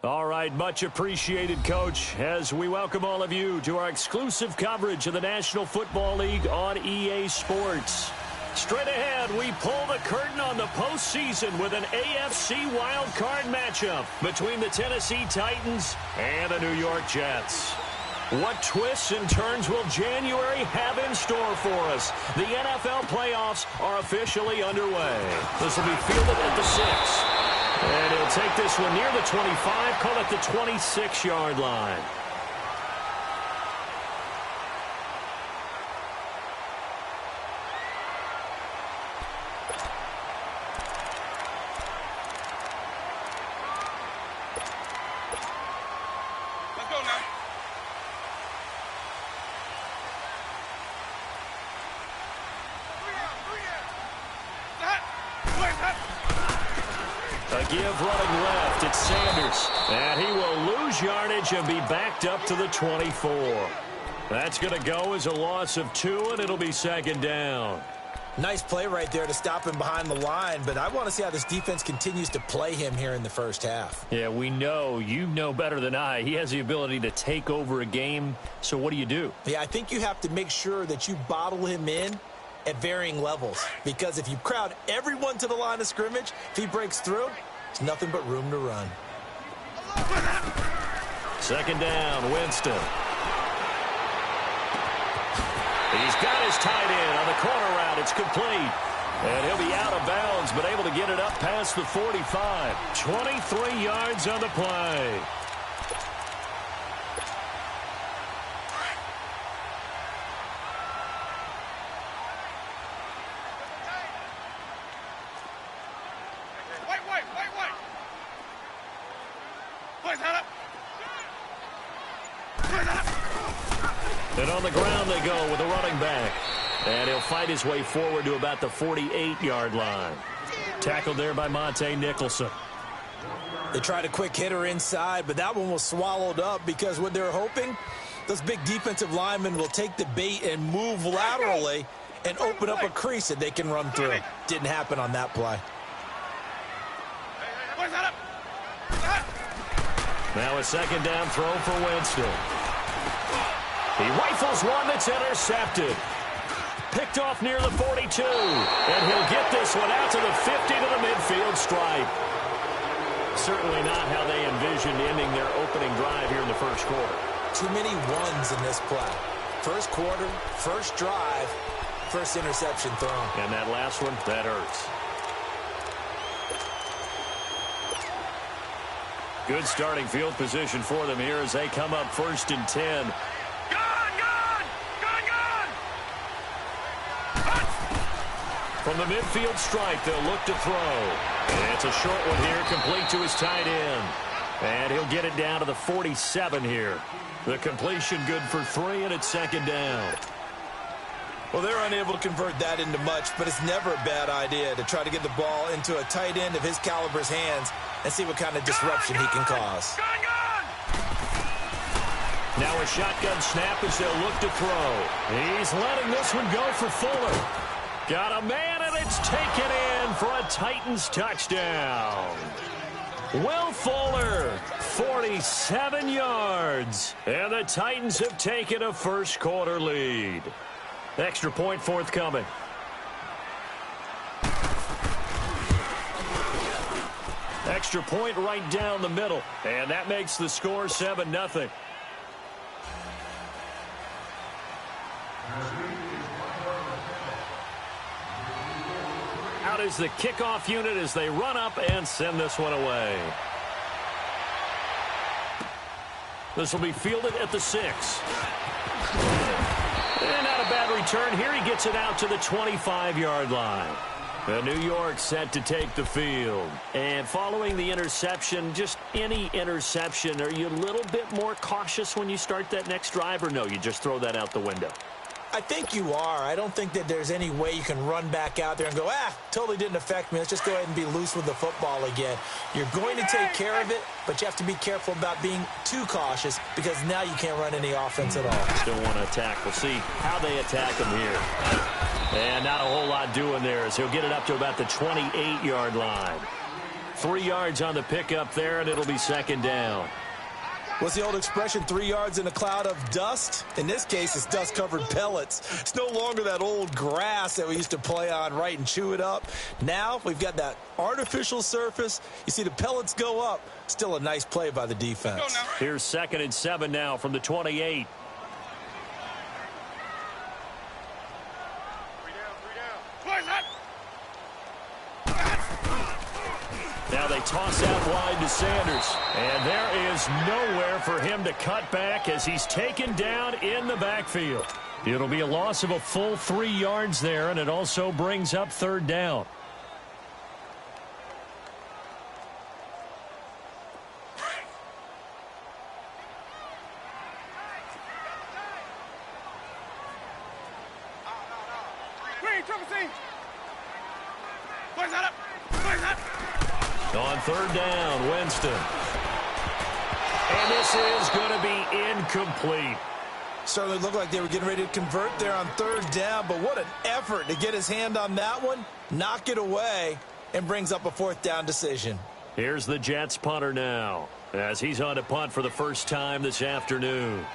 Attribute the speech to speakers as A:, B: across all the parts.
A: All right, much appreciated, Coach, as we welcome all of you to our exclusive coverage of the National Football League on EA Sports. Straight ahead, we pull the curtain on the postseason with an AFC Wildcard matchup between the Tennessee Titans and the New York Jets. What twists and turns will January have in store for us? The NFL playoffs are officially underway. This will be fielded at the 6. And he'll take this one near the 25, call it the 26-yard line.
B: Let's go now.
A: A give running left. It's Sanders. And he will lose yardage and be backed up to the 24. That's going to go as a loss of 2, and it'll be second down.
C: Nice play right there to stop him behind the line, but I want to see how this defense continues to play him here in the first half.
A: Yeah, we know. You know better than I. He has the ability to take over a game, so what do?
C: Yeah, I think you have to make sure that you bottle him in at varying levels, because if you crowd everyone to the line of scrimmage, if he breaks through, there's nothing but room to run.
A: Second down, Winston. He's got his tight end on the corner route. It's complete. And he'll be out of bounds, but able to get it up past the 45. 23 yards on the play. And on the ground they go with a running back. And he'll fight his way forward to about the 48-yard line. Tackled there by Monte Nicholson.
C: They tried a quick hitter inside, but that one was swallowed up because what they're hoping, those big defensive linemen will take the bait and move laterally and open up a crease that they can run through. Didn't happen on that play.
A: Now a second down throw for Winston. He rifles one that's intercepted. Picked off near the 42. And he'll get this one out to the 50 to the midfield stripe. Certainly not how they envisioned ending their opening drive here in the first quarter.
C: Too many ones in this play. First quarter, first drive, first interception thrown.
A: And that last one, that hurts. Good starting field position for them here as they come up 1st and 10. From the midfield stripe, they'll look to throw. And it's a short one here, complete to his tight end. And he'll get it down to the 47 here. The completion good for 3, and it's second down.
C: Well, they're unable to convert that into much, but it's never a bad idea to try to get the ball into a tight end of his caliber's hands and see what kind of disruption he can cause.
A: Now a shotgun snap as they'll look to throw. He's letting this one go for Fuller. Got a man, and it's taken in for a Titans touchdown. Will Fuller, 47 yards. And the Titans have taken a first quarter lead. Extra point forthcoming. Extra point right down the middle. And that makes the score 7-0. Out is the kickoff unit as they run up and send this one away. This will be fielded at the 6. And not a bad return here. He gets it out to the 25-yard line. The New York set to take the field. And following the interception, just any interception, are you a little bit more cautious when you start that next drive, or no, you just throw that out the window?
C: I think you are. I don't think that there's any way you can run back out there and go, totally didn't affect me. Let's just go ahead and be loose with the football again. You're going to take care of it, but you have to be careful about being too cautious because now you can't run any offense at all.
A: Still want to attack. We'll see how they attack him here. And not a whole lot doing there as he'll get it up to about the 28-yard line. 3 yards on the pickup there, and it'll be second down.
C: What's the old expression, 3 yards in a cloud of dust? In this case, it's dust-covered pellets. It's no longer that old grass that we used to play on, right, and chew it up. Now we've got that artificial surface. You see the pellets go up. Still a nice play by the defense.
A: Here's 2nd and 7 now from the 28. Now they toss out wide to Sanders. And there is nowhere for him to cut back as he's taken down in the backfield. It'll be a loss of a full 3 yards there, and it also brings up 3rd down. On 3rd down, Winston. And this is going to be incomplete.
C: Certainly looked like they were getting ready to convert there on 3rd down, but what an effort to get his hand on that one, knock it away, and brings up a 4th down decision.
A: Here's the Jets punter now, as he's on to punt for the first time this afternoon.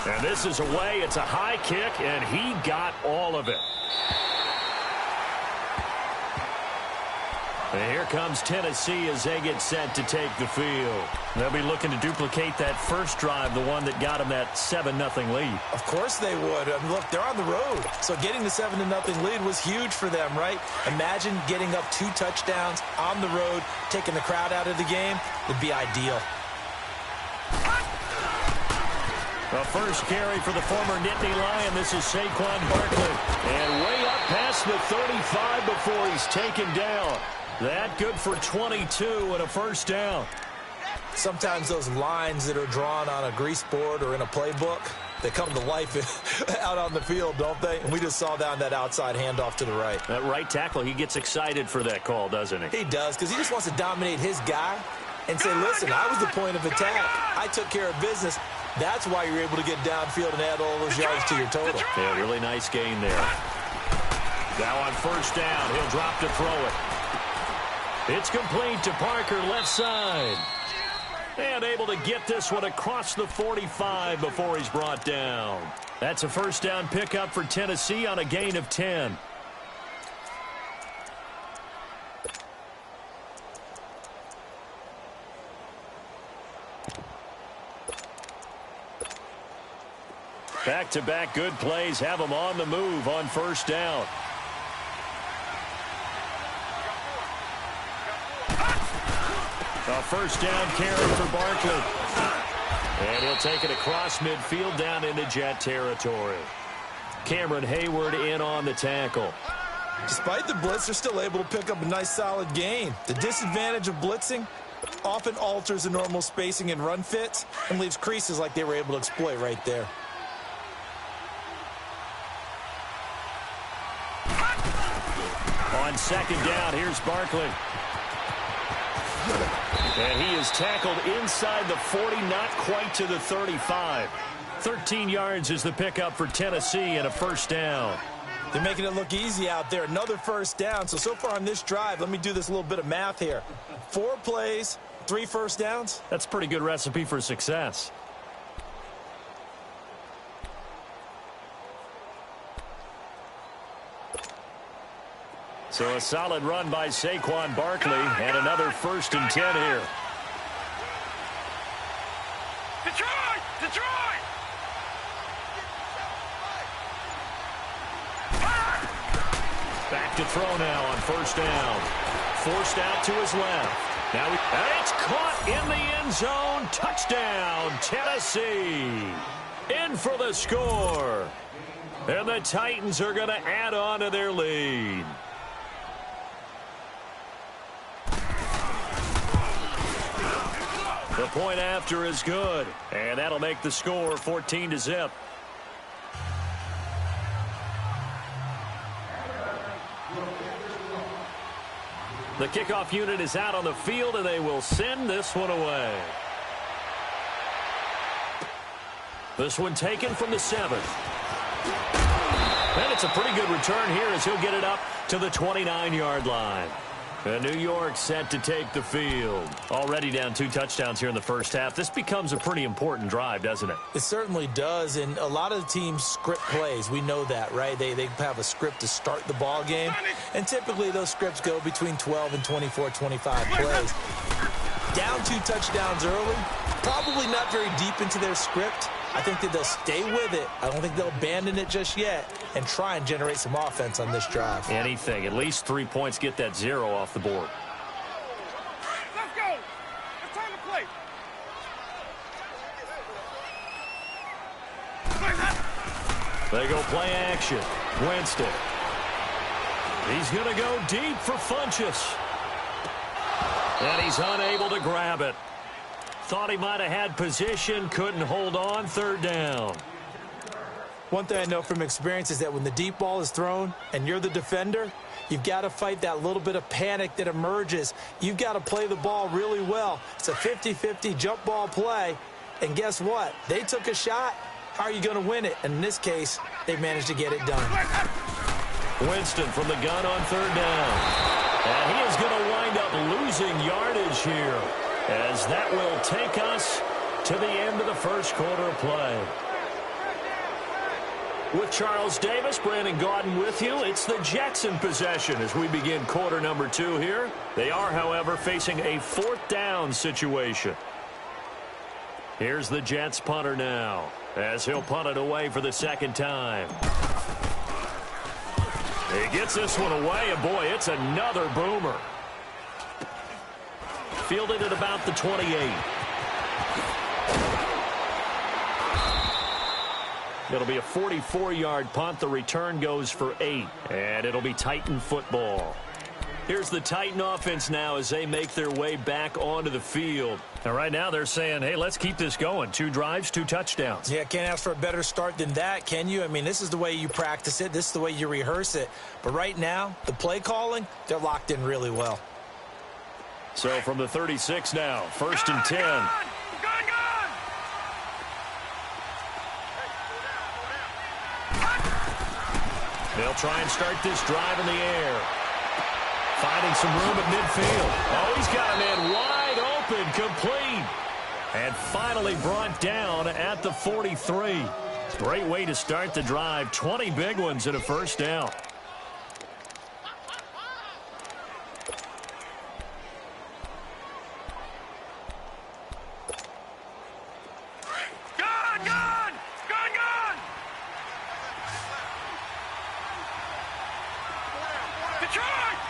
A: And this is away. It's a high kick, and he got all of it. And here comes Tennessee as they get set to take the field. They'll be looking to duplicate that first drive, the one that got them that 7-0 lead.
C: Of course they would. I mean, look, they're on the road. So getting the 7-0 lead was huge for them, right? Imagine getting up 2 touchdowns on the road, taking the crowd out of the game. Would be ideal.
A: The first carry for the former Nittany Lion. This is Saquon Barkley. And way up past the 35 before he's taken down. That good for 22 and a first down.
C: Sometimes those lines that are drawn on a grease board or in a playbook, they come to life out on the field, don't they? And we just saw down that outside handoff to the right.
A: That right tackle, he gets excited for that call, doesn't he?
C: He does, because he just wants to dominate his guy and say, listen, I was the point of attack. I took care of business. That's why you're able to get downfield and add all those yards to your total.
A: Yeah, really nice gain there. Now on first down, he'll drop to throw it. It's complete to Parker, left side. And able to get this one across the 45 before he's brought down. That's a first down pickup for Tennessee on a gain of 10. Back-to-back good plays have them on the move on first down. A first down carry for Barkley. And he'll take it across midfield down into Jet territory. Cameron Hayward in on the tackle.
C: Despite the blitz, they're still able to pick up a nice solid gain. The disadvantage of blitzing often alters the normal spacing and run fits and leaves creases like they were able to exploit right there.
A: On second down, here's Barkley. And he is tackled inside the 40, not quite to the 35. 13 yards is the pickup for Tennessee and a first down.
C: They're making it look easy out there. Another first down. So far on this drive, let me do this little bit of math here. 4 plays, 3 first downs.
A: That's a pretty good recipe for success. So a solid run by Saquon Barkley and another 1st and 10 here.
B: Detroit! Detroit!
A: Back to throw now on first down. Forced out to his left. Now and it's caught in the end zone. Touchdown, Tennessee. In for the score. And the Titans are going to add on to their lead. The point after is good, and that'll make the score 14-0. The kickoff unit is out on the field, and they will send this one away. This one taken from the 7th. And it's a pretty good return here as he'll get it up to the 29-yard line. And New York set to take the field. Already down 2 touchdowns here in the first half. This becomes a pretty important drive, doesn't it?
C: It certainly does, and a lot of the teams script plays. We know that, right? They have a script to start the ball game, and typically those scripts go between 12 and 24, 25 plays. Down 2 touchdowns early, probably not very deep into their script. I think that they'll stay with it. I don't think they'll abandon it just yet and try and generate some offense on this drive.
A: Anything. At least 3 points, get that 0 off the board.
B: Let's go. It's time to play.
A: They go play action. Winston. He's going to go deep for Funchess. And he's unable to grab it. Thought he might have had position, couldn't hold on, 3rd down.
C: One thing I know from experience is that when the deep ball is thrown and you're the defender, you've got to fight that little bit of panic that emerges. You've got to play the ball really well. It's a 50-50 jump ball play. And guess what? They took a shot. How are you going to win it? And in this case, they managed to get it done.
A: Winston from the gun on 3rd down. And he is going to wind up losing yardage here, as that will take us to the end of the first quarter of play. With Charles Davis, Brandon Gaudin with you. It's the Jets in possession as we begin quarter number 2 here. They are, however, facing a 4th down situation. Here's the Jets punter now, as he'll punt it away for the 2nd time. He gets this one away, and boy, it's another boomer. Fielded at about the 28. It'll be a 44-yard punt. The return goes for 8, and it'll be Titan football. Here's the Titan offense now as they make their way back onto the field. And right now they're saying, hey, let's keep this going. 2 drives, 2 touchdowns.
C: Yeah, can't ask for a better start than that, can you? I mean, this is the way you practice it. This is the way you rehearse it. But right now, the play calling, they're locked in really well.
A: So from the 36 now, 1st and 10.
B: Gone.
A: They'll try and start this drive in the air. Finding some room at midfield. Oh, he's got a man wide open, complete. And finally brought down at the 43. Great way to start the drive. 20 big ones and a 1st down.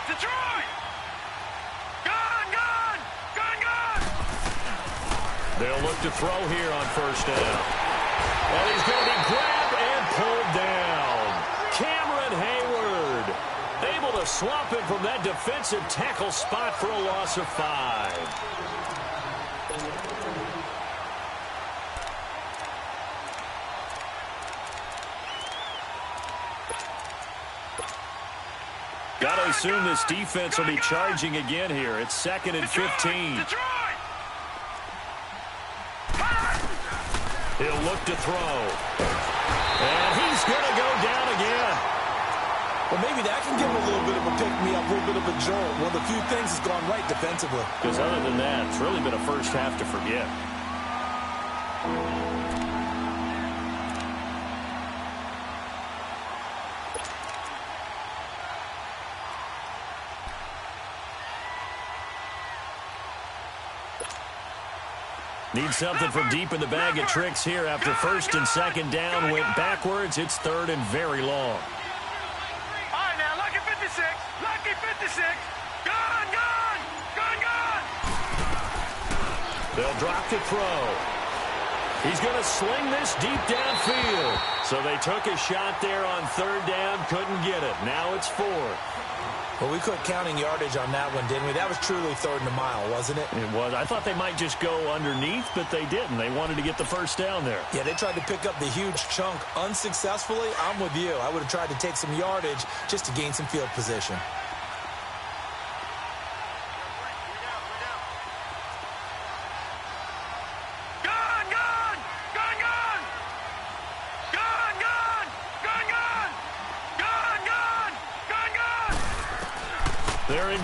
B: Detroit! Gone!
A: They'll look to throw here on 1st down. And he's going to be grabbed and pulled down. Cameron Hayward able to swap it from that defensive tackle spot for a loss of 5. Got to assume this defense will be charging again here. It's 2nd and 15.
B: Detroit!
A: He'll look to throw. And he's going to go down again.
C: Well, maybe that can give him a little bit of a pick-me-up, a little bit of a jolt. One of the few things has gone right defensively.
A: Because other than that, it's really been a first half to forget. Need something from deep in the bag of tricks here after 1st and 2nd down. Went backwards. It's 3rd and very long.
B: All right, now, lucky 56. Lucky 56. Gone!
A: They'll drop to throw. He's going to sling this deep downfield. So they took a shot there on 3rd down. Couldn't get it. Now it's 4th.
C: Well, we quit counting yardage on that one, didn't we? That was truly 3rd and a mile, wasn't it?
A: It was. I thought they might just go underneath, but they didn't. They wanted to get the 1st down there.
C: Yeah, they tried to pick up the huge chunk unsuccessfully. I'm with you. I would have tried to take some yardage just to gain some field position.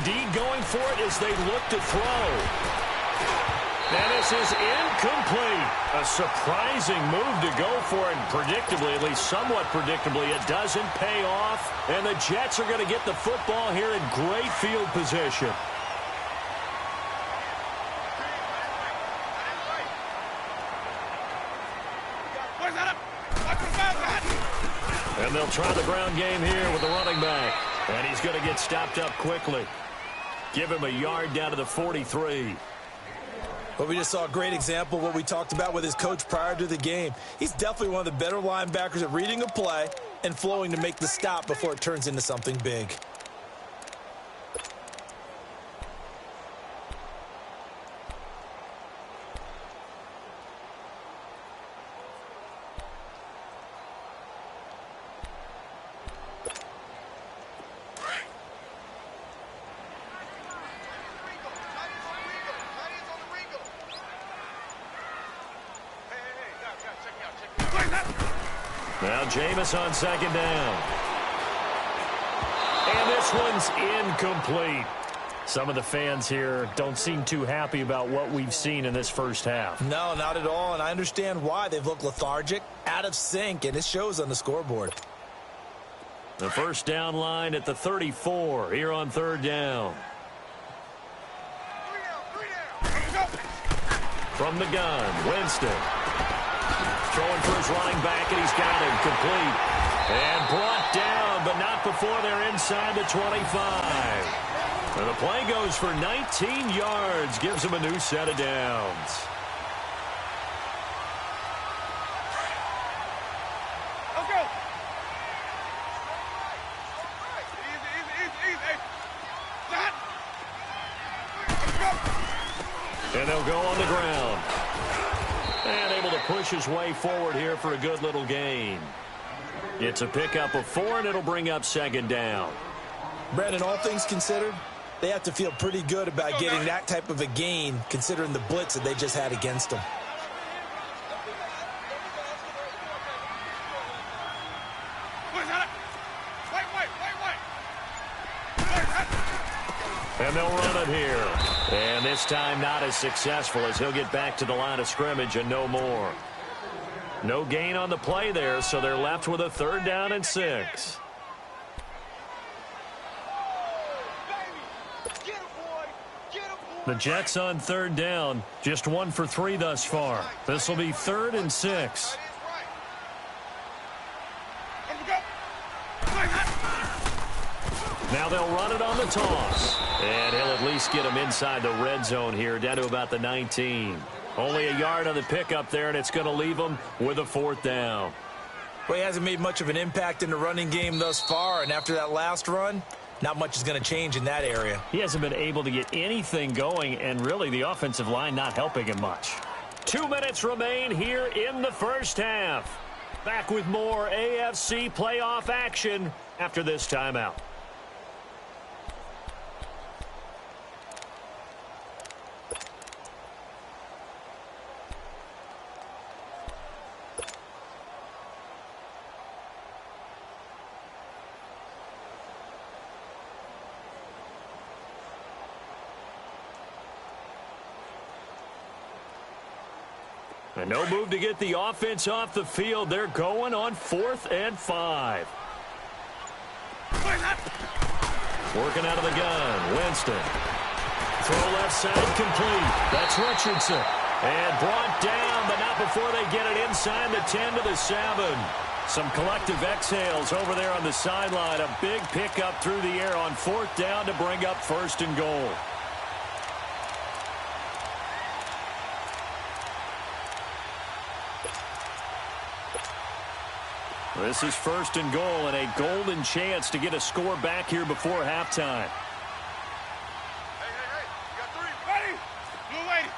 A: indeed going for it as they look to throw. And this is incomplete. A surprising move to go for it. Predictably, at least somewhat predictably, it doesn't pay off. And the Jets are going to get the football here in great field position. And they'll try the ground game here with the running back. And he's going to get stopped up quickly. Give him a yard down to the 43.
C: Well, we just saw a great example of what we talked about with his coach prior to the game. He's definitely one of the better linebackers at reading a play and flowing to make the stop before it turns into something big.
A: Now Jameis on second down. And this one's incomplete. Some of the fans here don't seem too happy about what we've seen in this first half.
C: No, not at all, and I understand why. They've looked lethargic, out of sync, and it shows on the scoreboard.
A: The first down line at the 34 here on third down. From the gun, Winston. Throwing for his running back, and he's got him complete. And brought down, but not before they're inside the 25. And the play goes for 19 yards, gives him a new set of downs.
B: Okay. Easy.
A: And they'll go on the ground. And able to push his way forward here for a good little gain. It's a pickup of 4, and it'll bring up second down.
C: Brandon, all things considered, they have to feel pretty good about getting that type of a gain, considering the blitz that they just had against them.
A: And they'll run it here. And this time not as successful as he'll get back to the line of scrimmage and no more. No gain on the play there, so they're left with a third down and 6. The Jets on third down, just 1 for 3 thus far. This will be 3rd and 6. Now they'll run it on the toss. And he'll at least get him inside the red zone here, down to about the 19. Only a yard on the pickup there, and it's going to leave him with a 4th down.
C: Well, he hasn't made much of an impact in the running game thus far, and after that last run, not much is going to change in that area.
A: He hasn't been able to get anything going, and really the offensive line not helping him much. 2 minutes remain here in the first half. Back with more AFC playoff action after this timeout. And no move to get the offense off the field. They're going on 4th and 5. Working out of the gun. Winston. Throw left side complete. That's Richardson. And brought down, but not before they get it inside the 10 to the 7. Some collective exhales over there on the sideline. A big pickup through the air on 4th down to bring up 1st and goal. This is 1st and goal and a golden chance to get a score back here before halftime.
B: Hey, you got 3. Ready? Blue lady.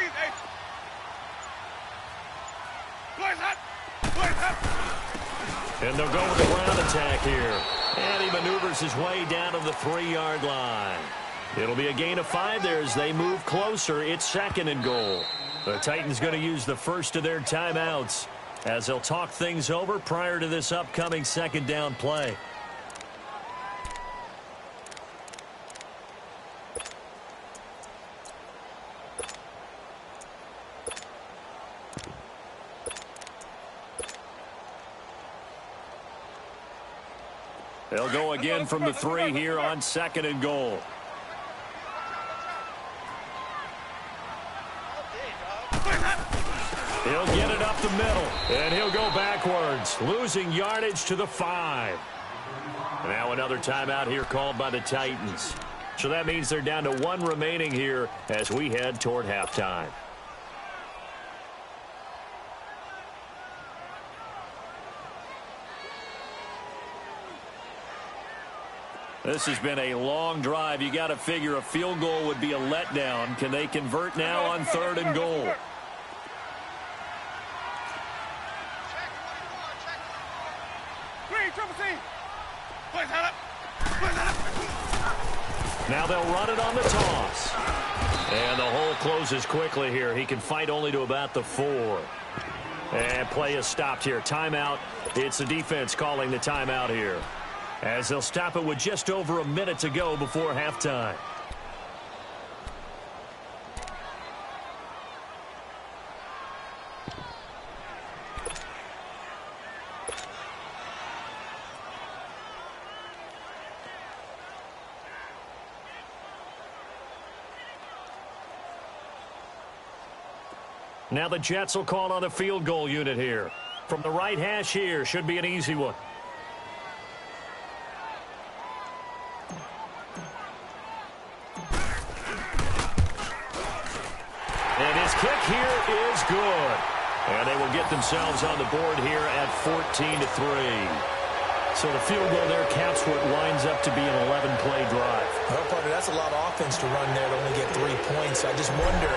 B: Easy. Blaze up.
A: And they'll go with the ground attack here. And he maneuvers his way down to the 3-yard line. It'll be a gain of 5 there as they move closer. It's 2nd and goal. The Titans going to use the first of their timeouts as they'll talk things over prior to this upcoming 2nd down play. They'll go again from the 3 here on 2nd and goal. He'll get it up the middle, and he'll go backwards, losing yardage to the 5. Now another timeout here called by the Titans. So that means they're down to 1 remaining here as we head toward halftime. This has been a long drive. You got to figure a field goal would be a letdown. Can they convert now on 3rd and goal? Now they'll run it on the toss. And the hole closes quickly here. He can fight only to about the 4. And play is stopped here. Timeout. It's the defense calling the timeout here, as they'll stop it with just over a minute to go before halftime. Now the Jets will call on a field goal unit here. From the right hash here, should be an easy one. And his kick here is good. And they will get themselves on the board here at 14-3. So the field goal there caps what winds up to be an 11-play drive.
C: Well, partner, that's a lot of offense to run there to only get 3 points. I just wonder,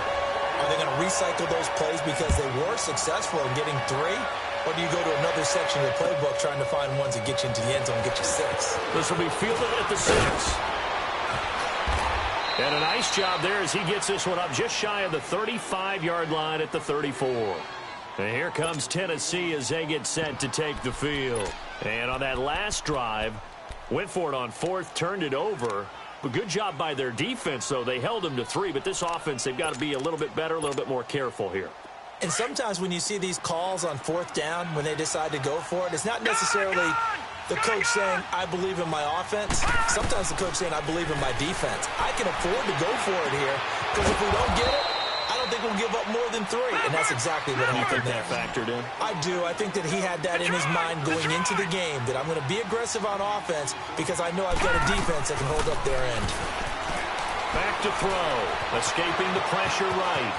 C: are they going to recycle those plays because they were successful in getting 3? Or do you go to another section of the playbook trying to find ones that get you into the end zone and get you 6?
A: This will be fielded at the 6. And a nice job there as he gets this one up just shy of the 35-yard line at the 34. And here comes Tennessee as they get set to take the field. And on that last drive, went for it on 4th, turned it over. But good job by their defense, though. They held them to 3, but this offense, they've got to be a little bit better, a little bit more careful here.
C: And sometimes when you see these calls on 4th down, when they decide to go for it, it's not necessarily the coach saying, I believe in my offense. Sometimes the coach saying, I believe in my defense. I can afford to go for it here, because if we don't get it, I don't think we'll give up more than 3. And that's exactly what happened there.
A: You think that factored in?
C: I do. I think that he had that in his mind going into the game, that I'm going to be aggressive on offense because I know I've got a defense that can hold up their end.
A: Back to throw. Escaping the pressure right.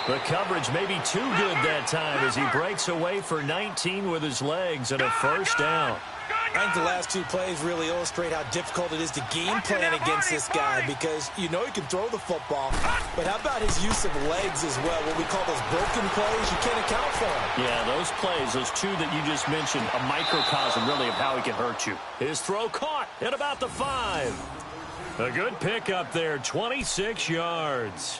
A: The coverage may be too good that time as he breaks away for 19 with his legs and a 1st down.
C: I think the last 2 plays really illustrate how difficult it is to game plan against this guy, because you know he can throw the football, but how about his use of legs as well? What we call those broken plays, you can't account for them.
A: Yeah, those plays, those 2 that you just mentioned, a microcosm really of how he can hurt you. His throw caught at about the 5. A good pickup there, 26 yards.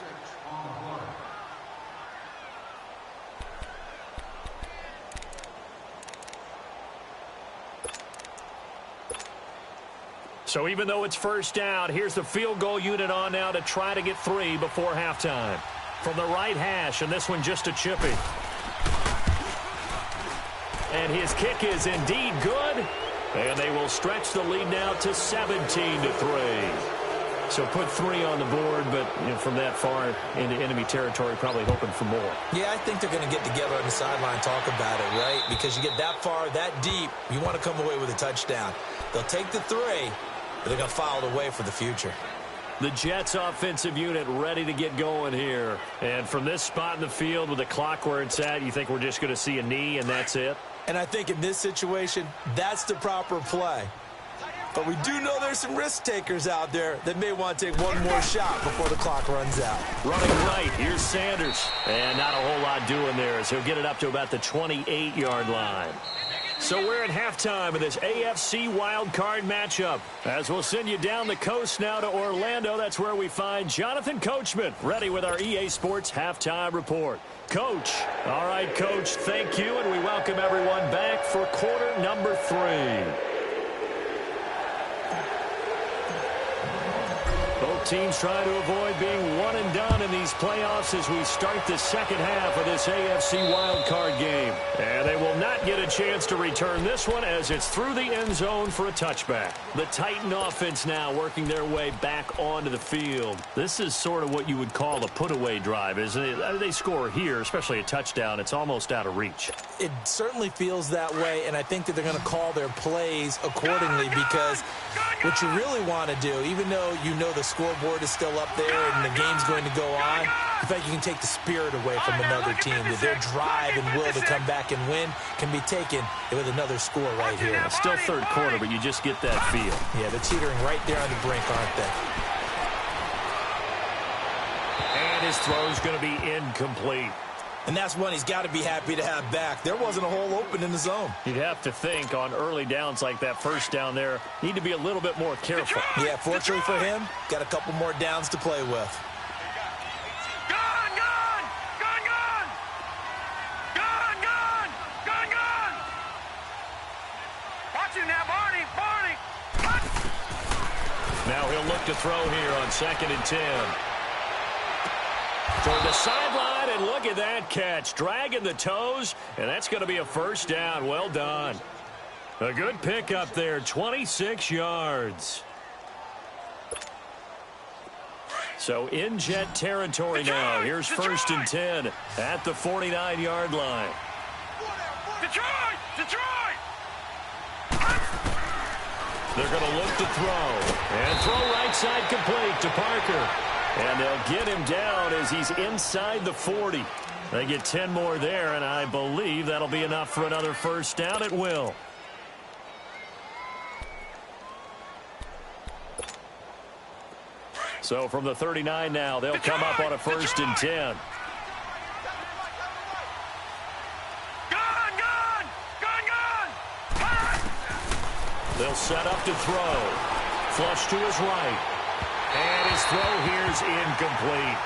A: So even though it's 1st down, here's the field goal unit on now to try to get 3 before halftime. From the right hash, and this one just a chippy. And his kick is indeed good. And they will stretch the lead now to 17-3. So put 3 on the board, but from that far into enemy territory, probably hoping for more.
C: Yeah, I think they're going to get together on the sideline and talk about it, right? Because you get that far, that deep, you want to come away with a touchdown. They'll take the 3. But they're going to file it away for the future.
A: The Jets offensive unit ready to get going here. And from this spot in the field with the clock where it's at, you think we're just going to see a knee and that's it?
C: And I think in this situation, that's the proper play. But we do know there's some risk takers out there that may want to take one more shot before the clock runs out.
A: Running right, here's Sanders. And not a whole lot doing there as he'll get it up to about the 28-yard line. So we're at halftime of this AFC Wildcard matchup. As we'll send you down the coast now to Orlando, that's where we find Jonathan Coachman, ready with our EA Sports Halftime Report. Coach. All right, Coach, thank you, and we welcome everyone back for quarter number 3. Teams trying to avoid being one and done in these playoffs as we start the second half of this AFC wildcard game. And they will not get a chance to return this one as it's through the end zone for a touchback. The Titan offense now working their way back onto the field. This is sort of what you would call a put-away drive, isn't it? They score here, especially a touchdown. It's almost out of reach.
C: It certainly feels that way, and I think that they're going to call their plays accordingly because what you really want to do, even though you know the scoreboard is still up there and the game's going to go on, in fact, you can take the spirit away from another team. That their drive and will to come back and win can be taken with another score right here.
A: It's still third quarter, but you just get that feel.
C: Yeah, they're teetering right there on the brink, aren't they?
A: And his throw's going to be incomplete.
C: And that's one he's got to be happy to have back. There wasn't a hole open in the zone.
A: You'd have to think on early downs like that first down there, need to be a little bit more careful.
C: Yeah, fortunately for him, got a couple more downs to play with.
B: Watch him now, Barney.
A: Now he'll look to throw here on 2nd and 10. Toward the sideline, and look at that catch. Dragging the toes, and that's going to be a first down. Well done. A good pickup there, 26 yards. So in Jet territory now. Here's 1st and 10 at the 49-yard line.
B: Detroit!
A: They're going to look to throw. And throw right side complete to Parker. And they'll get him down as he's inside the 40. They get 10 more there, and I believe that'll be enough for another first down. It will. So from the 39 now, they'll come up on a 1st and 10. They'll set up to throw. Flush to his right. And his throw here is incomplete.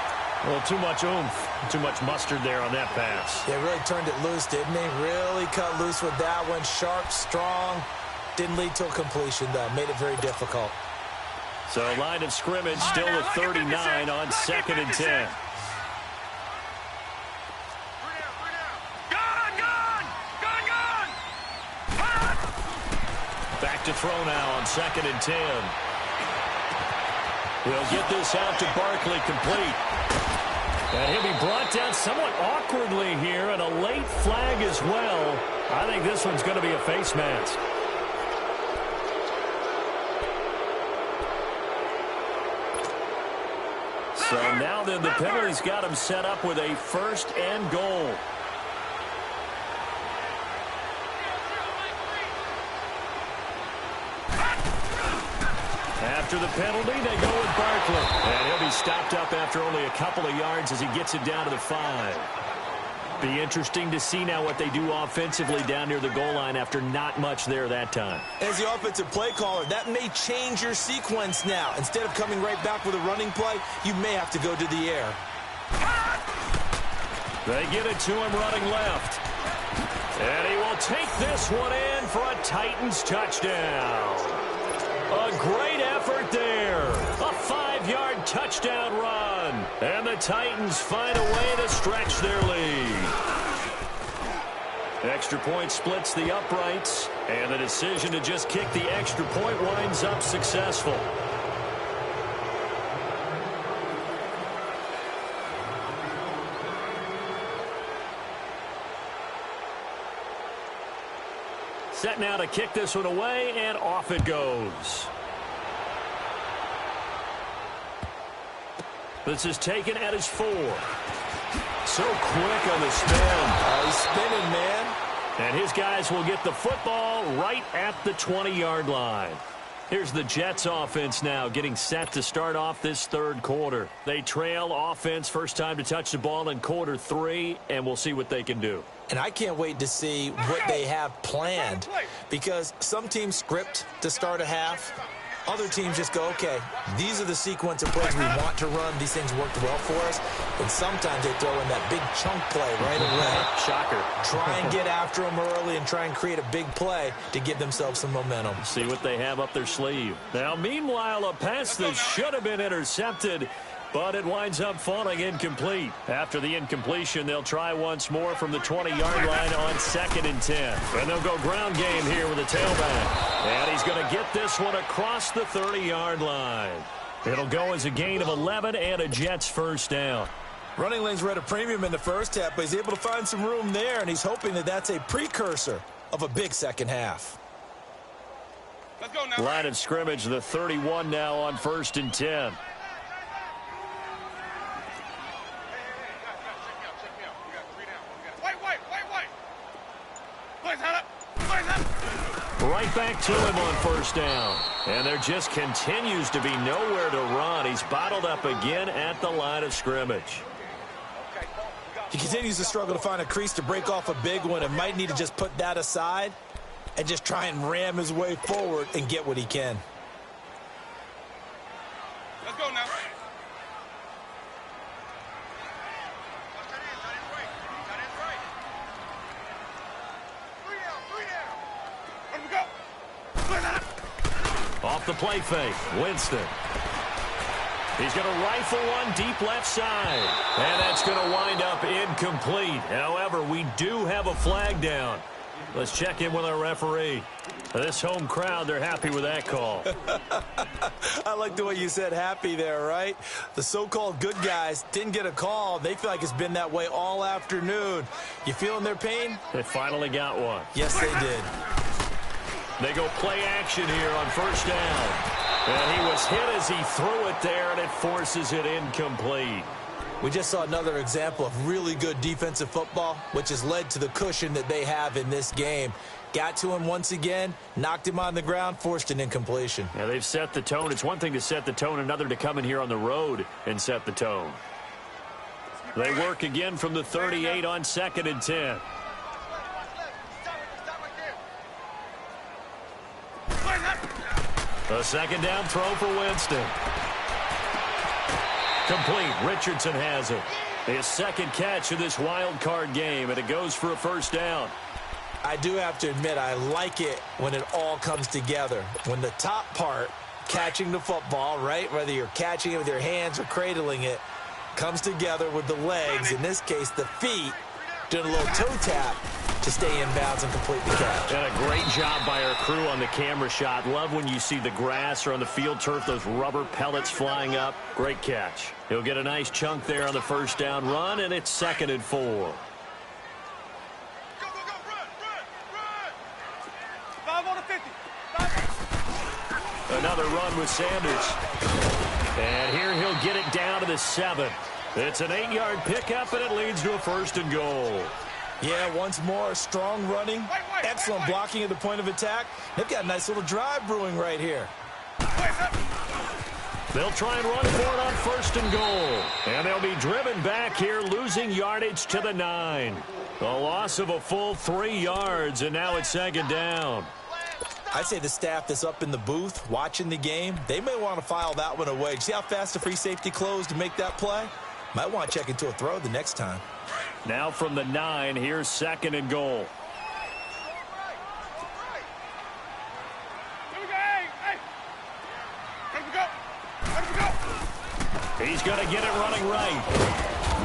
A: Well, too much oomph, too much mustard there on that pass.
C: They really turned it loose, didn't they? Really cut loose with that one. Sharp, strong. Didn't lead to a completion, though. Made it very difficult.
A: So line of scrimmage still with 39 on 2nd and 10. Back to throw now on 2nd and 10. We'll get this out to Barkley complete. And he'll be brought down somewhat awkwardly here, and a late flag as well. I think this one's going to be a face mask. So now then the penalty's got him set up with a 1st and goal. After the penalty, they go with Barkley. And he'll be stopped up after only a couple of yards as he gets it down to the 5. Be interesting to see now what they do offensively down near the goal line after not much there that time.
C: As the offensive play caller, that may change your sequence now. Instead of coming right back with a running play, you may have to go to the air.
A: They get it to him running left. And he will take this one in for a Titans touchdown. A great effort there. A 5-yard touchdown run. And the Titans find a way to stretch their lead. Extra point splits the uprights. And the decision to just kick the extra point winds up successful. Set now to kick this one away, and off it goes. This is taken at his 4. So quick on the spin.
C: He's spinning, man.
A: And his guys will get the football right at the 20-yard line. Here's the Jets offense now getting set to start off this third quarter. They trail offense first time to touch the ball in quarter 3, and we'll see what they can do.
C: And I can't wait to see what they have planned, because some teams script to start a half, Other teams just go, okay, these are the sequence of plays we want to run. These things worked well for us. And sometimes they throw in that big chunk play right away.
A: Shocker.
C: Try and get after them early and try and create a big play to give themselves some momentum.
A: See what they have up their sleeve. Now, meanwhile, a pass that should have been intercepted, but it winds up falling incomplete. After the incompletion, they'll try once more from the 20-yard line on 2nd and 10. And they'll go ground game here with a tailback. And he's going to get this one across the 30-yard line. It'll go as a gain of 11 and a Jets first down.
C: Running lanes were at a premium in the first half, but he's able to find some room there, and he's hoping that that's a precursor of a big second half.
B: Let's go now.
A: Line of scrimmage, the 31 now on 1st and 10. Right back to him on 1st down. And there just continues to be nowhere to run. He's bottled up again at the line of scrimmage.
C: He continues to struggle to find a crease to break off a big one and might need to just put that aside and just try and ram his way forward and get what he can.
B: Let's go now.
A: Off the play fake, Winston. He's going to rifle one deep left side. And that's going to wind up incomplete. However, we do have a flag down. Let's check in with our referee. This home crowd, they're happy with that call.
C: I like the way you said happy there, right? The so-called good guys didn't get a call. They feel like it's been that way all afternoon. You feeling their pain?
A: They finally got one.
C: Yes, they did.
A: They go play action here on 1st down. And he was hit as he threw it there, and it forces it incomplete.
C: We just saw another example of really good defensive football, which has led to the cushion that they have in this game. Got to him once again, knocked him on the ground, forced an incompletion.
A: Yeah, they've set the tone. It's one thing to set the tone, another to come in here on the road and set the tone. They work again from the 38 on 2nd and 10. A 2nd down throw for Winston. Complete. Richardson has it. His 2nd catch of this wild card game, and it goes for a 1st down.
C: I do have to admit, I like it when it all comes together. When the top part, catching the football, right, whether you're catching it with your hands or cradling it, comes together with the legs, in this case the feet, doing a little toe tap to stay in bounds and complete the catch.
A: And a great job by our crew on the camera shot. Love when you see the grass or on the field turf, those rubber pellets flying up. Great catch. He'll get a nice chunk there on the 1st down run, and it's 2nd and 4.
B: Go, run. 5 on the 50. 5.
A: Another run with Sanders. And here he'll get it down to the 7. It's an 8-yard pickup, and it leads to a 1st and goal.
C: Yeah, once more, strong running, excellent blocking at the point of attack. They've got a nice little drive brewing right here.
A: They'll try and run for it on 1st and goal. And they'll be driven back here, losing yardage to the 9. A loss of a full 3 yards, and now it's 2nd down.
C: I'd say the staff that's up in the booth watching the game, they may want to file that one away. See how fast the free safety closed to make that play? Might want to check into a throw the next time.
A: Now from the 9, here's 2nd and goal. He's going to get it running right.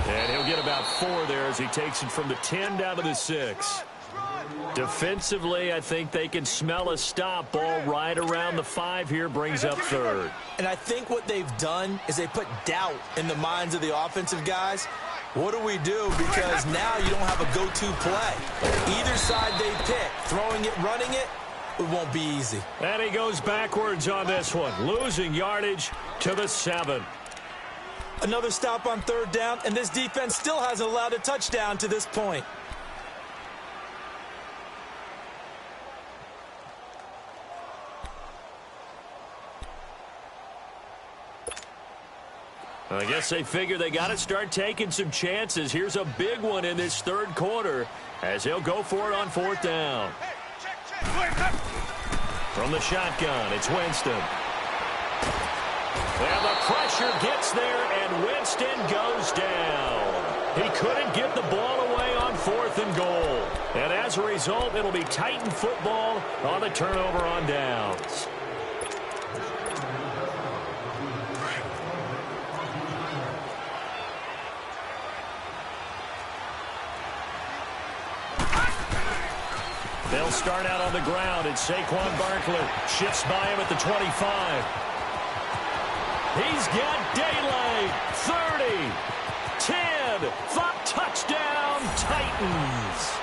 A: And he'll get about 4 there as he takes it from the 10 down to the 6. Defensively, I think they can smell a stop. Ball right around the 5 here, brings up 3rd.
C: And I think what they've done is they put doubt in the minds of the offensive guys. What do we do? Because now you don't have a go-to play. Either side they pick, throwing it, running it, it won't be easy.
A: And he goes backwards on this one, losing yardage to the 7.
C: Another stop on 3rd down, and this defense still hasn't allowed a touchdown to this point.
A: I guess they figure they got to start taking some chances. Here's a big one in this 3rd quarter as he'll go for it on 4th down. From the shotgun, it's Winston. And the pressure gets there, and Winston goes down. He couldn't get the ball away on 4th and goal. And as a result, it'll be Titan football on the turnover on downs. They'll start out on the ground, and Saquon Barkley shifts by him at the 25. He's got daylight. 30, 10, 5, touchdown, Titans.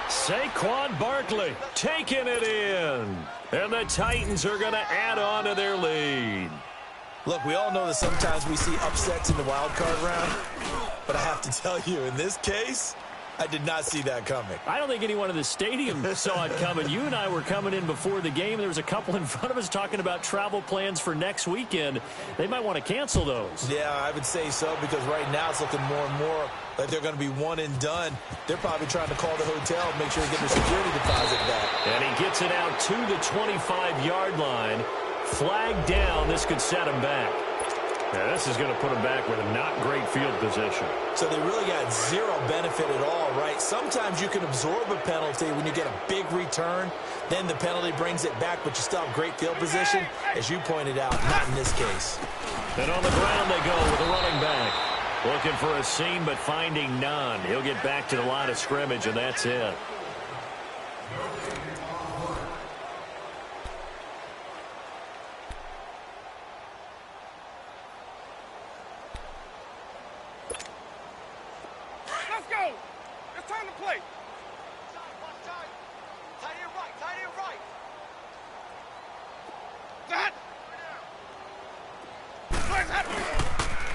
A: Saquon Barkley taking it in. And the Titans are going to add on to their lead.
C: Look, we all know that sometimes we see upsets in the wild card round. But I have to tell you, in this case, I did not see that coming.
A: I don't think anyone in the stadium saw it coming. You and I were coming in before the game. There was a couple in front of us talking about travel plans for next weekend. They might want to cancel those.
C: Yeah, I would say so, because right now it's looking more and more like they're going to be one and done. They're probably trying to call the hotel and make sure they get their security deposit back.
A: And he gets it out to the 25-yard line. Flag down. This could set him back. Yeah, this is going to put him back with a not great field position.
C: So they really got zero benefit at all, right? Sometimes you can absorb a penalty when you get a big return. Then the penalty brings it back, but you still have great field position. As you pointed out, not in this case.
A: And on the ground they go with a running back. Looking for a seam, but finding none. He'll get back to the line of scrimmage, and that's it.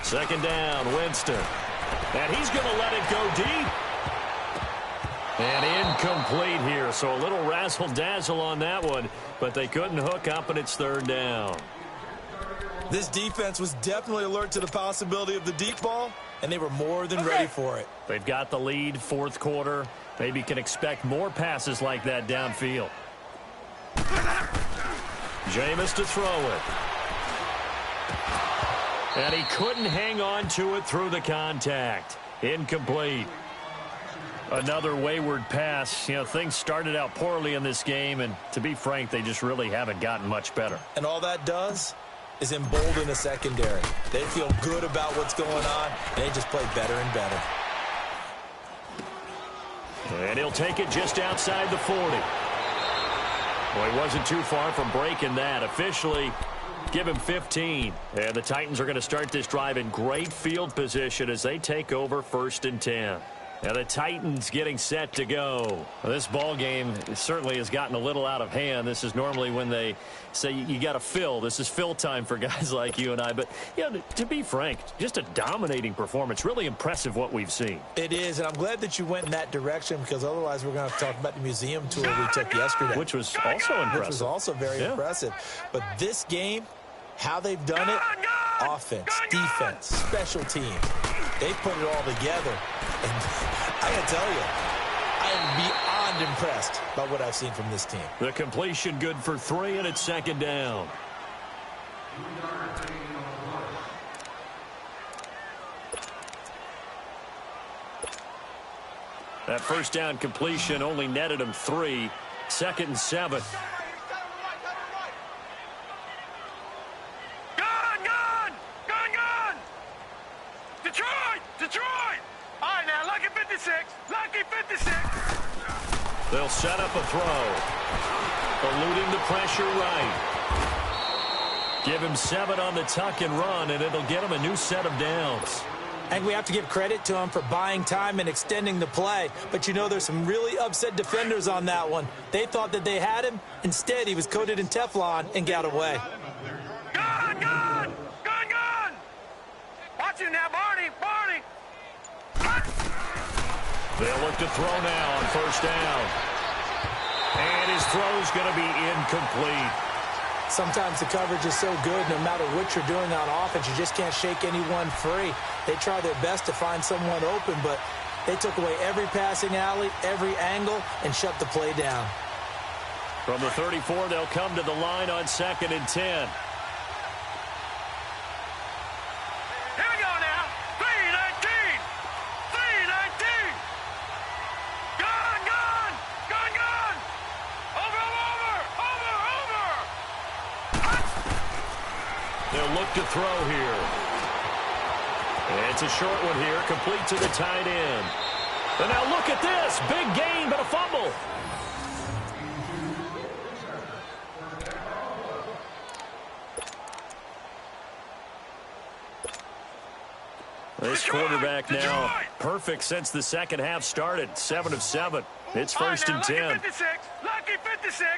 A: Second down, Winston. And he's going to let it go deep. And incomplete here, so a little razzle-dazzle on that one, but they couldn't hook up, and it's 3rd down.
C: This defense was definitely alert to the possibility of the deep ball, and they were more than ready for it.
A: They've got the lead, 4th quarter. Maybe can expect more passes like that downfield. Jameis to throw it. And he couldn't hang on to it through the contact. Incomplete. Another wayward pass. You know, things started out poorly in this game, and to be frank, they just really haven't gotten much better.
C: And all that does is embolden the secondary. They feel good about what's going on, and they just play better and better.
A: And he'll take it just outside the 40. Well, he wasn't too far from breaking that. Officially, give him 15. And the Titans are going to start this drive in great field position as they take over 1st and 10. Now the Titans getting set to go. Well, this ball game certainly has gotten a little out of hand. This is normally when they say you got to fill. This is fill time for guys like you and I. But, you know, to be frank, just a dominating performance. Really impressive what we've seen.
C: It is, and I'm glad that you went in that direction, because otherwise we're going to have to talk about the museum tour we took yesterday.
A: Which was also impressive.
C: Which was also very impressive. But this game, how they've done it, offense, defense, special teams, they put it all together. And I got to tell you, I am beyond impressed by what I've seen from this team.
A: The completion good for 3, and it's 2nd down. That first down completion only netted him 3. 2nd and 7.
B: Detroit! All right, now, lucky 56. Lucky 56.
A: They'll set up a throw. Eluding the pressure right. Give him 7 on the tuck and run, and it'll get him a new set of downs.
C: I think we have to give credit to him for buying time and extending the play. But, you know, there's some really upset defenders on that one. They thought that they had him. Instead, he was coated in Teflon and got away.
B: Gun! Gun! Gun! Gun! Watch him now, Barney! Barney!
A: They'll look to throw now on 1st down. And his throw's going to be incomplete.
C: Sometimes the coverage is so good, no matter what you're doing on offense, you just can't shake anyone free. They try their best to find someone open, but they took away every passing alley, every angle, and shut the play down.
A: From the 34, they'll come to the line on 2nd and 10. They'll look to throw here. It's a short one here, complete to the tight end. And now look at this. Big gain, but a fumble. This quarterback now perfect since the second half started. 7 of 7. It's 1st and 10.
B: Lucky 56. Lucky 56.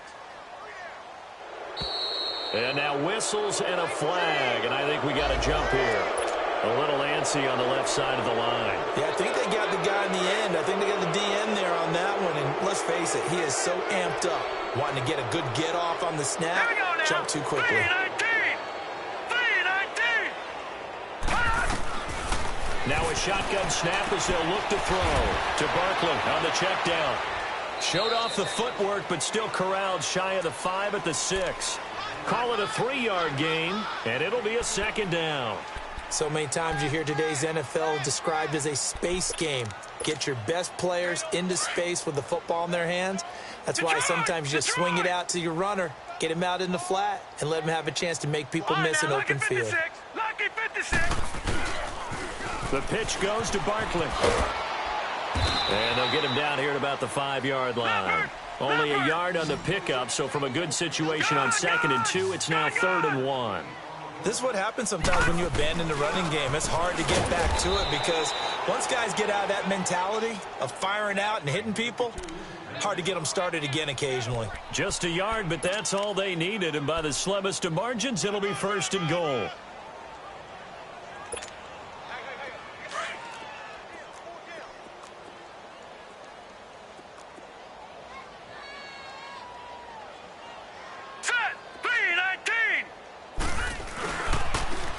A: And now whistles and a flag, and I think we got a jump here. A little antsy on the left side of the line.
C: Yeah, I think they got the guy in the end. I think they got the DN there on that one, and let's face it, he is so amped up, wanting to get a good get off on the snap, jump too quickly.
B: 3-19.
A: Now a shotgun snap as they'll look to throw to Barkley on the check down. Showed off the footwork, but still corralled shy of the 5 at the 6. Call it a 3-yard gain, and it'll be a 2nd down.
C: So many times you hear today's NFL described as a space game. Get your best players into space with the football in their hands. That's why sometimes you just swing it out to your runner, get him out in the flat, and let him have a chance to make people miss an open field.
B: Lucky 56.
A: The pitch goes to Barkley. And they'll get him down here at about the 5-yard line. Only a yard on the pickup, so from a good situation on 2nd and 2, it's now 3rd and 1.
C: This is what happens sometimes when you abandon the running game. It's hard to get back to it because once guys get out of that mentality of firing out and hitting people, hard to get them started again occasionally.
A: Just a yard, but that's all they needed, and by the slimmest of margins, it'll be 1st and goal.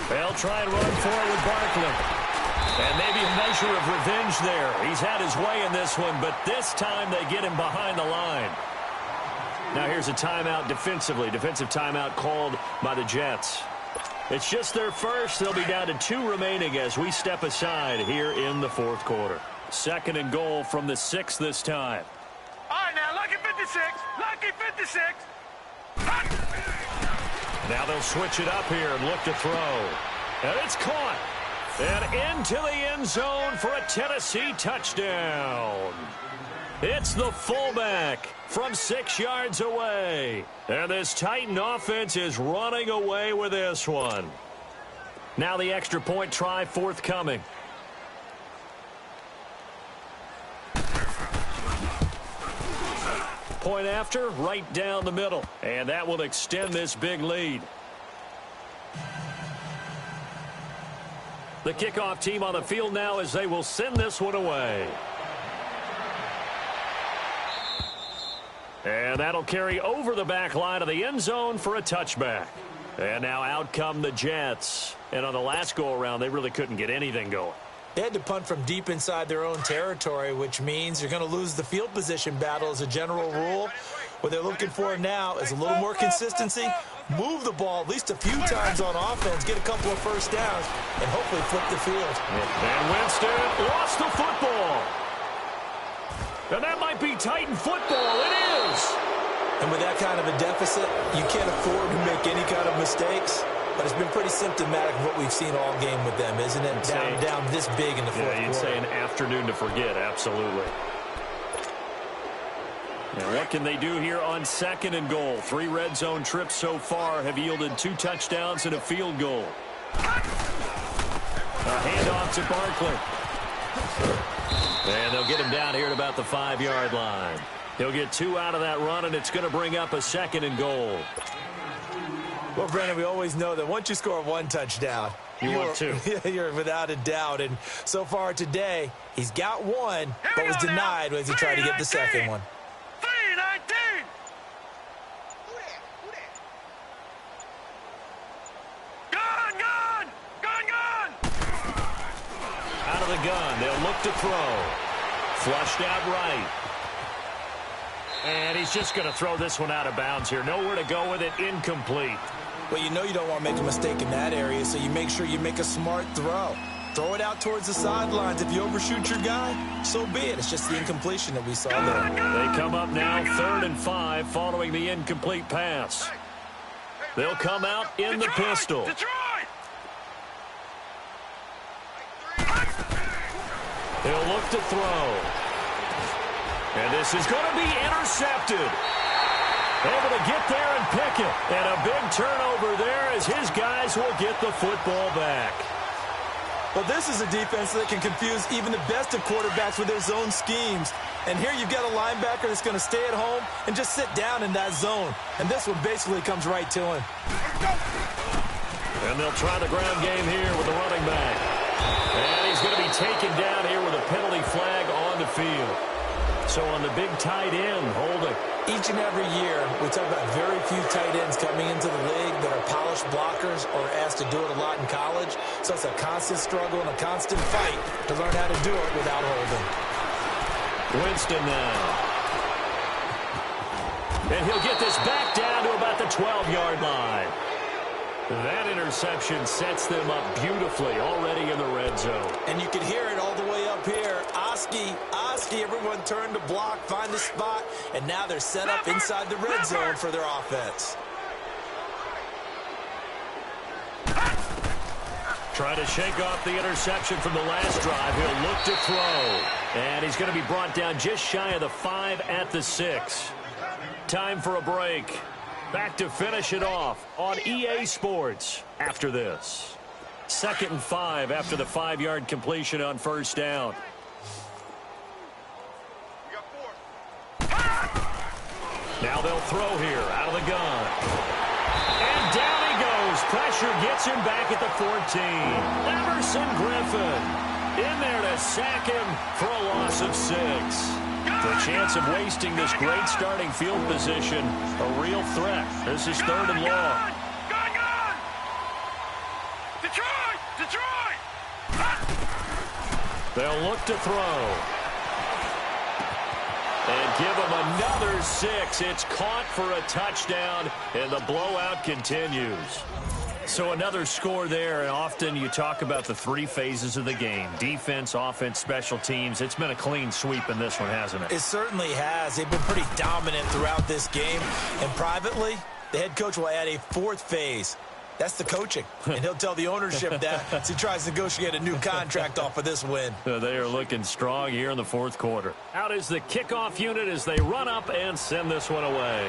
A: They'll try and run for it with Barkley. And maybe a measure of revenge there. He's had his way in this one, but this time they get him behind the line. Now here's a timeout defensively. Defensive timeout called by the Jets. It's just their first. They'll be down to 2 remaining as we step aside here in the 4th quarter. 2nd and goal from the 6 this time.
B: All right, now, lucky 56. Lucky 56.
A: Now they'll switch it up here and look to throw. And it's caught. And into the end zone for a Tennessee touchdown. It's the fullback from 6 yards away. And this Titan offense is running away with this one. Now the extra point try forthcoming. Point after, right down the middle. And that will extend this big lead. The kickoff team on the field now as they will send this one away. And that'll carry over the back line of the end zone for a touchback. And now out come the Jets. And on the last go-around, they really couldn't get anything going.
C: They had to punt from deep inside their own territory, which means you're going to lose the field position battle as a general rule. What they're looking for now is a little more consistency, move the ball at least a few times on offense, get a couple of first downs, and hopefully flip the field.
A: And Winston lost the football. And that might be Titan football. It is.
C: And with that kind of a deficit, you can't afford to make any kind of mistakes. But it's been pretty symptomatic of what we've seen all game with them, isn't it? Down this big in the 4th quarter.
A: Yeah, you'd say an afternoon to forget, absolutely. Now, what can they do here on 2nd and goal? 3 red zone trips so far have yielded 2 touchdowns and a field goal. A handoff to Barkley. And they'll get him down here at about the 5-yard line. He'll get 2 out of that run, and it's going to bring up a 2nd and goal.
C: Well, Brennan, we always know that once you score 1 touchdown, you're without a doubt. And so far today, he's got 1, but was denied as he tried to get the 2nd one.
B: 3-19. Gun!
A: Out of the gun, they'll look to throw. Flushed out right. And he's just going to throw this one out of bounds here. Nowhere to go with it, incomplete.
C: Well, you know you don't want to make a mistake in that area, so you make sure you make a smart throw. Throw it out towards the sidelines. If you overshoot your guy, so be it. It's just the incompletion that we saw there.
A: They come up now 3rd and 5 following the incomplete pass. They'll come out in the pistol.
B: Detroit!
A: He'll look to throw. And this is going to be intercepted. Able to get there and pick it. And a big turnover there as his guys will get the football back.
C: Well, this is a defense that can confuse even the best of quarterbacks with their zone schemes. And here you've got a linebacker that's going to stay at home and just sit down in that zone. And this one basically comes right to him.
A: And they'll try the ground game here with the running back. And he's going to be taken down here with a penalty flag on the field. So on the big tight end, holding.
C: Each and every year, we talk about very few tight ends coming into the league that are polished blockers or asked to do it a lot in college. So it's a constant struggle and a constant fight to learn how to do it without holding.
A: Winston now. And he'll get this back down to about the 12-yard line. That interception sets them up beautifully already in the red zone.
C: And you can hear it all the way up here. Oski, everyone turned to block, find a spot, and now they're set up inside the red zone for their offense.
A: Trying to shake off the interception from the last drive. He'll look to throw. And he's going to be brought down just shy of the 5 at the 6. Time for a break. Back to finish it off on EA Sports after this. 2nd and 5 after the 5-yard completion on first down. Now they'll throw here out of the gun. And down he goes. Pressure gets him back at the 14. Emerson Griffin in there to sack him for a loss of 6. The chance of wasting this great starting field position, a real threat. This is 3rd and long.
B: Gun! Detroit!
A: They'll look to throw. And give him another 6. It's caught for a touchdown, and the blowout continues. So another score there, and often you talk about the 3 phases of the game. Defense, offense, special teams. It's been a clean sweep in this one, hasn't it?
C: It certainly has. They've been pretty dominant throughout this game. And privately, the head coach will add a 4th phase. That's the coaching. And he'll tell the ownership that as he tries to negotiate a new contract off of this win.
A: They are looking strong here in the 4th quarter. Out is the kickoff unit as they run up and send this one away.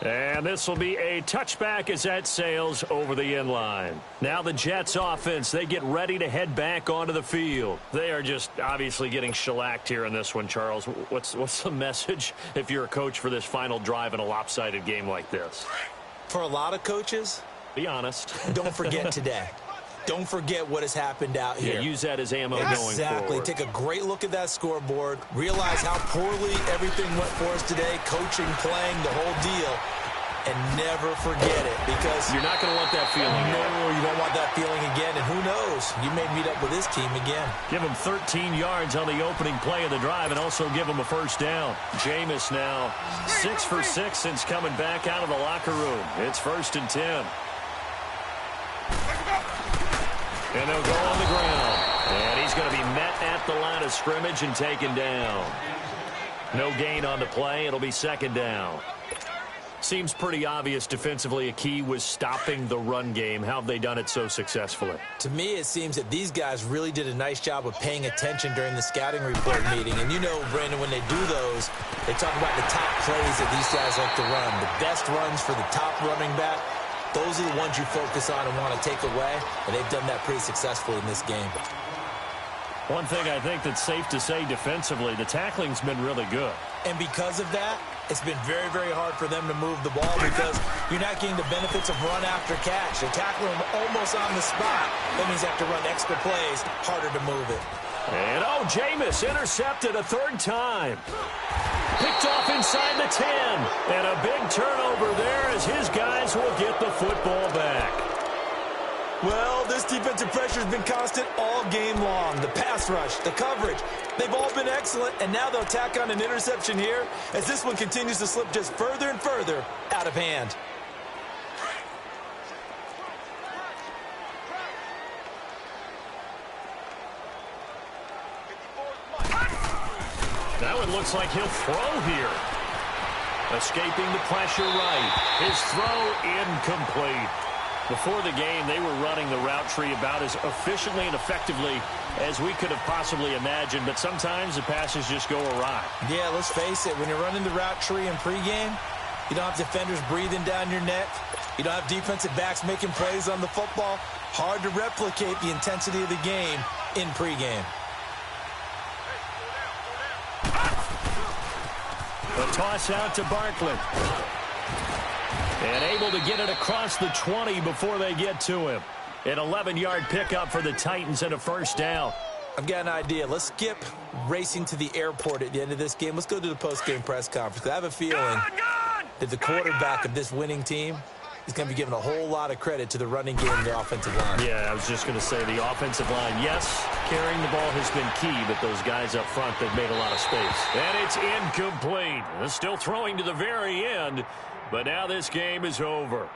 A: And this will be a touchback as that sails over the end line. Now the Jets offense, they get ready to head back onto the field. They are just obviously getting shellacked here in this one, Charles. What's the message if you're a coach for this final drive in a lopsided game like this?
C: For a lot of coaches,
A: be honest.
C: Don't forget today. Don't forget what has happened out here.
A: Yeah, use that as ammo going forward.
C: Exactly. Take a great look at that scoreboard. Realize how poorly everything went for us today. Coaching, playing, the whole deal. And never forget it, because
A: you're not going to want that feeling again.
C: No, you don't want that feeling again. And who knows? You may meet up with this team again.
A: Give them 13 yards on the opening play of the drive and also give them a first down. Jameis now 6 for 6 since coming back out of the locker room. It's 1st and 10. And they'll go on the ground. And he's going to be met at the line of scrimmage and taken down. No gain on the play. It'll be 2nd down. Seems pretty obvious defensively a key was stopping the run game. How have they done it so successfully?
C: To me, it seems that these guys really did a nice job of paying attention during the scouting report meeting. And you know, Brandon, when they do those, they talk about the top plays that these guys like to run. The best runs for the top running back, those are the ones you focus on and want to take away. And they've done that pretty successfully in this game.
A: One thing I think that's safe to say defensively, the tackling's been really good. And
C: because of that, it's been very, very hard for them to move the ball because you're not getting the benefits of run after catch. They're tackling them almost on the spot. That means they have to run extra plays, harder to move it.
A: And, Jameis intercepted a 3rd time. Picked off inside the 10. And a big turnover there as his guys will get the football back.
C: Well, this defensive pressure has been constant all game long. The pass rush, the coverage, they've all been excellent, and now they'll tack on an interception here as this one continues to slip just further and further out of hand.
A: That one looks like he'll throw here. Escaping the pressure right. His throw incomplete. Before the game, they were running the route tree about as efficiently and effectively as we could have possibly imagined, but sometimes the passes just go awry.
C: Yeah, let's face it, when you're running the route tree in pregame, you don't have defenders breathing down your neck. You don't have defensive backs making plays on the football. Hard to replicate the intensity of the game in pregame.
A: A toss out to Barkley. And able to get it across the 20 before they get to him. An 11-yard pickup for the Titans and a first down.
C: I've got an idea. Let's skip racing to the airport at the end of this game. Let's go to the post-game press conference. I have a feeling that the quarterback of this winning team is going to be given a whole lot of credit to the running game and the offensive line.
A: Yeah, I was just going to say the offensive line, yes, carrying the ball has been key, but those guys up front, they've made a lot of space. And it's incomplete. Still throwing to the very end, but now this game is over.